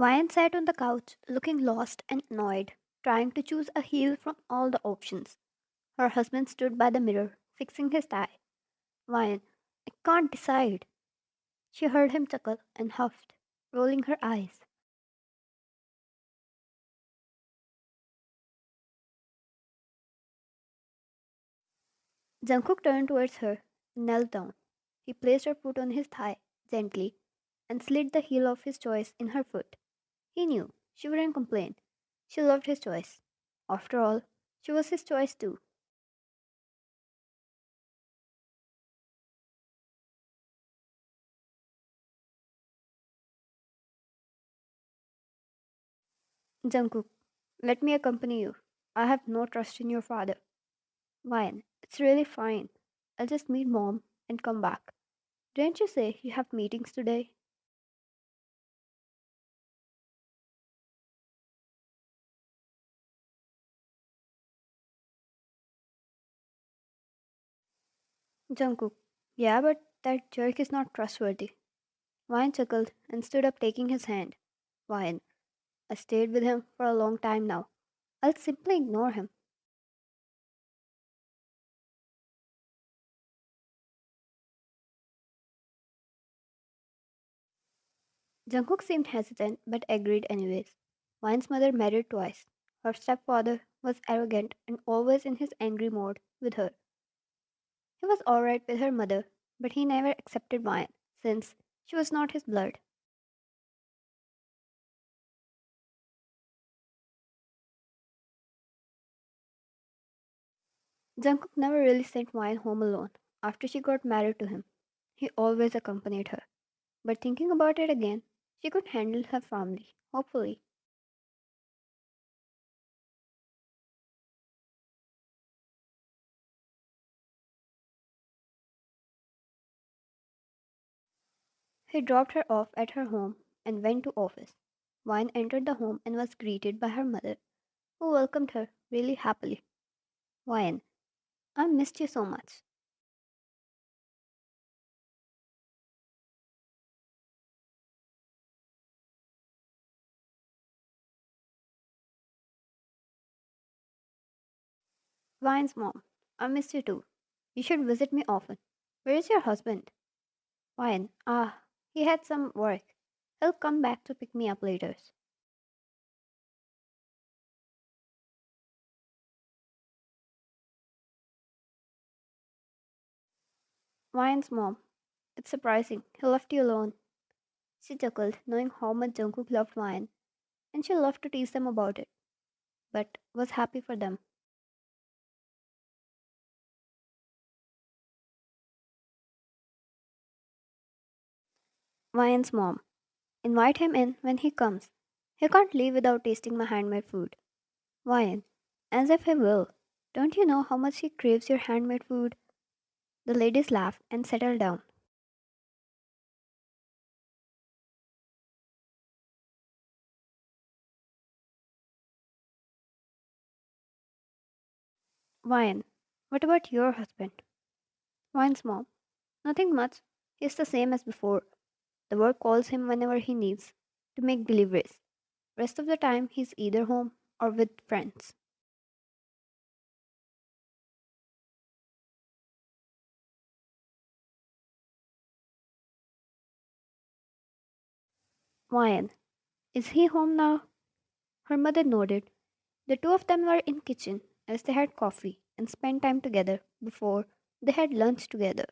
Ryan sat on the couch, looking lost and annoyed, trying to choose a heel from all the options. Her husband stood by the mirror, fixing his tie. Ryan, I can't decide. She heard him chuckle and huffed, rolling her eyes. Jungkook turned towards her and knelt down. He placed her foot on his thigh gently and slid the heel of his choice in her foot. He knew she wouldn't complain. She loved his choice. After all, she was his choice too. Jungkook, let me accompany you. I have no trust in your father. Fine, it's really fine. I'll just meet mom and come back. Didn't you say you have meetings today? Jungkook, yeah, but that jerk is not trustworthy. Ryan chuckled and stood up, taking his hand. Ryan, I stayed with him for a long time now. I'll simply ignore him. Jungkook seemed hesitant but agreed anyways. Ryan's mother married twice. Her stepfather was arrogant and always in his angry mode with her. He was alright with her mother, but he never accepted Ryan since she was not his blood. Jungkook never really sent Ryan home alone after she got married to him. He always accompanied her. But thinking about it again, she could handle her family, hopefully. He dropped her off at her home and went to office. Ryan entered the home and was greeted by her mother, who welcomed her really happily. Ryan, I missed you so much. Ryan's mom, I miss you too. You should visit me often. Where is your husband? Ryan, he had some work. He'll come back to pick me up later. Ryan's mom, it's surprising. He left you alone. She chuckled, knowing how much Jungkook loved Ryan, and she loved to tease them about it, but was happy for them. Ryan's mom, invite him in when he comes. He can't leave without tasting my handmade food. Ryan, as if he will. Don't you know how much he craves your handmade food? The ladies laughed and settled down. Ryan, what about your husband? Ryan's mom, nothing much. He's the same as before. The work calls him whenever he needs to make deliveries. Rest of the time, he's either home or with friends. Ryan, is he home now? Her mother nodded. The two of them were in kitchen as they had coffee and spent time together before they had lunch together.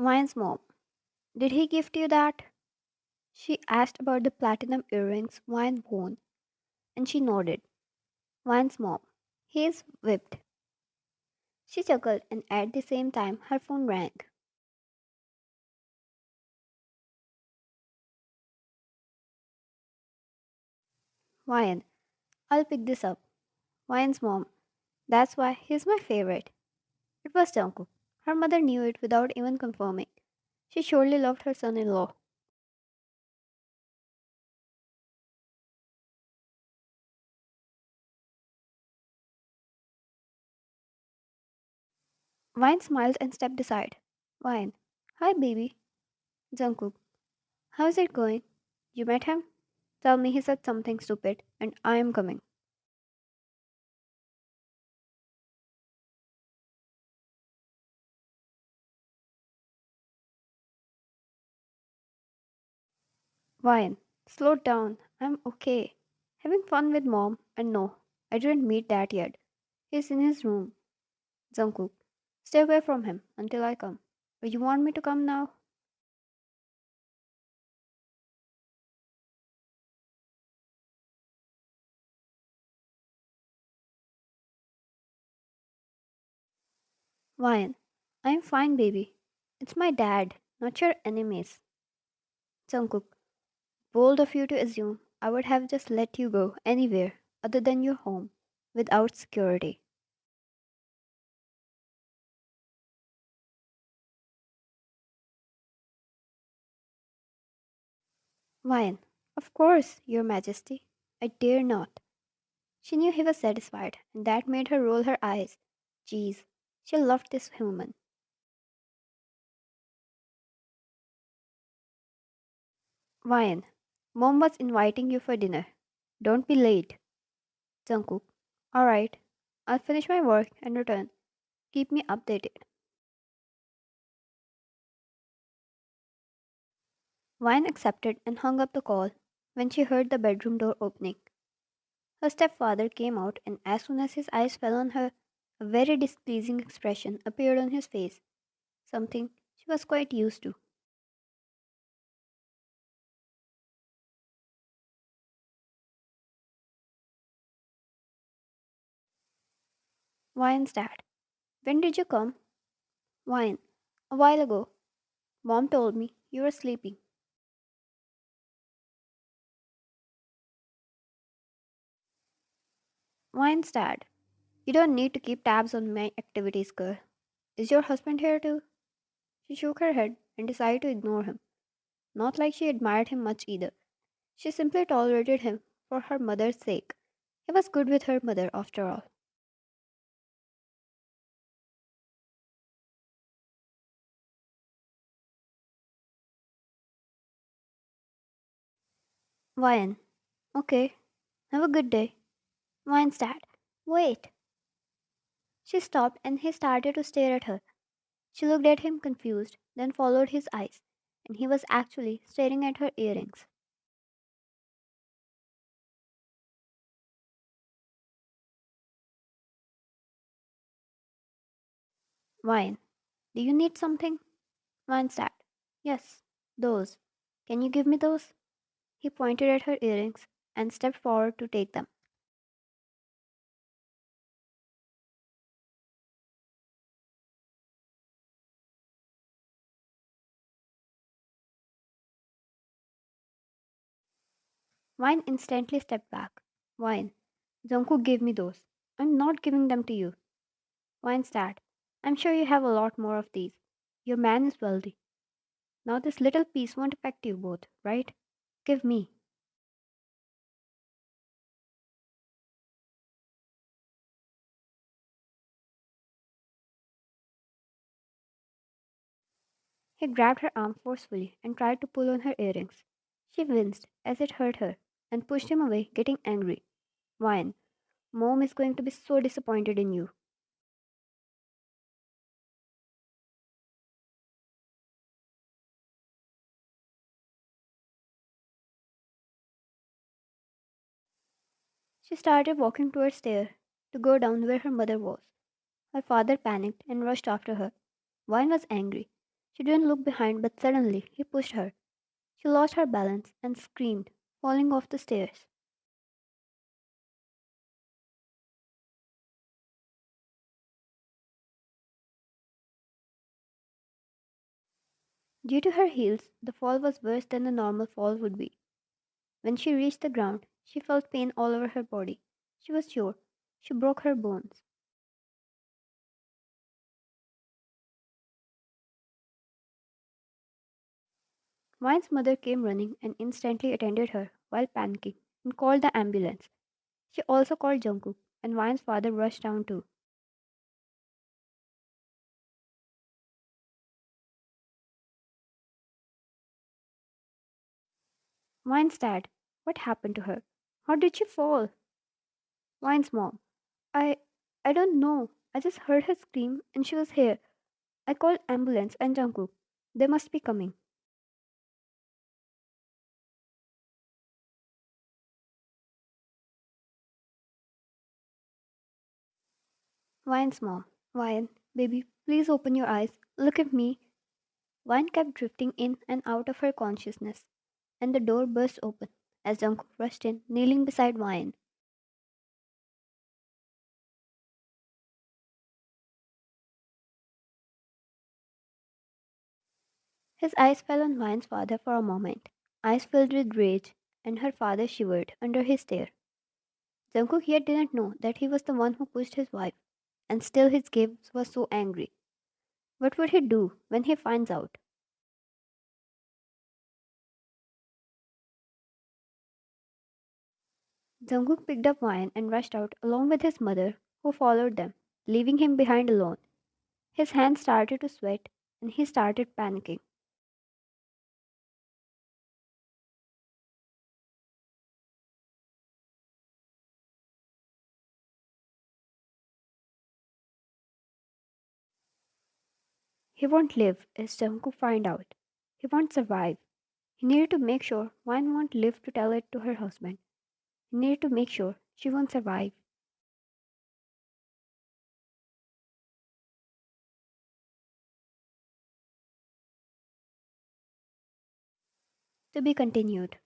Ryan's mom, did he gift you that? She asked about the platinum earrings Ryan won, and she nodded. Ryan's mom, he is whipped. She chuckled, and at the same time, her phone rang. Ryan, I'll pick this up. Ryan's mom, that's why he's my favorite. It was Jungkook. Her mother knew it without even confirming. She surely loved her son in law. Vine smiled and stepped aside. Vine. Hi, baby. Jungkook. How's it going? You met him? Tell me he said something stupid, and I am coming. Vine. Slow down. I'm okay. Having fun with mom, and no, I didn't meet dad yet. He's in his room. Jungkook. Stay away from him until I come. Or you want me to come now? Vine. I'm fine, baby. It's my dad, not your enemies. Jungkook. Bold of you to assume I would have just let you go anywhere other than your home without security. Vine. Of course, your majesty. I dare not. She knew he was satisfied, and that made her roll her eyes. Geez, she loved this human. Vine. Mom was inviting you for dinner. Don't be late. Jungkook. Alright, I'll finish my work and return. Keep me updated. Vine accepted and hung up the call when she heard the bedroom door opening. Her stepfather came out, and as soon as his eyes fell on her, a very displeasing expression appeared on his face, something she was quite used to. Vine's dad. When did you come? Vine. A while ago. Mom told me you were sleeping. Vine's dad. You don't need to keep tabs on my activities, girl. Is your husband here too? She shook her head and decided to ignore him. Not like she admired him much either. She simply tolerated him for her mother's sake. He was good with her mother after all. Vine. Okay. Have a good day. Vine's dad. Wait. She stopped and he started to stare at her. She looked at him confused, then followed his eyes, and he was actually staring at her earrings. Vine. Do you need something? Vine's dad. Yes. Those. Can you give me those? He pointed at her earrings and stepped forward to take them. Vine instantly stepped back. Vine. Jungkook gave me those. I'm not giving them to you. Vine's dad. I'm sure you have a lot more of these. Your man is wealthy. Now this little piece won't affect you both, right? Give me. He grabbed her arm forcefully and tried to pull on her earrings. She winced as it hurt her and pushed him away, getting angry. Vine. Mom is going to be so disappointed in you. She started walking towards stairs to go down where her mother was. Her father panicked and rushed after her. Vine was angry. She didn't look behind, but suddenly he pushed her. She lost her balance and screamed, falling off the stairs. Due to her heels, the fall was worse than a normal fall would be. When she reached the ground, she felt pain all over her body. She was sure she broke her bones. Vine's mother came running and instantly attended her while panicking and called the ambulance. She also called Jungkook, and Vine's father rushed down too. Wine's dad. What happened to her? How did she fall? Wine's mom. I I don't know. I just heard her scream and she was here. I called ambulance and Jungkook. They must be coming. Wine's mom. Wine, baby, please open your eyes. Look at me. Wine kept drifting in and out of her consciousness, and the door burst open as Jungkook rushed in, kneeling beside Wine. His eyes fell on Wine's father for a moment, eyes filled with rage, and her father shivered under his stare. Jungkook yet didn't know that he was the one who pushed his wife, and still his gaze was so angry. What would he do when he finds out? Jungkook picked up Wine and rushed out along with his mother, who followed them, leaving him behind alone. His hands started to sweat, and he started panicking. He won't live if Jungkook find out. He won't survive. He needed to make sure Wine won't live to tell it to her husband. He needed to make sure she won't survive. To be continued.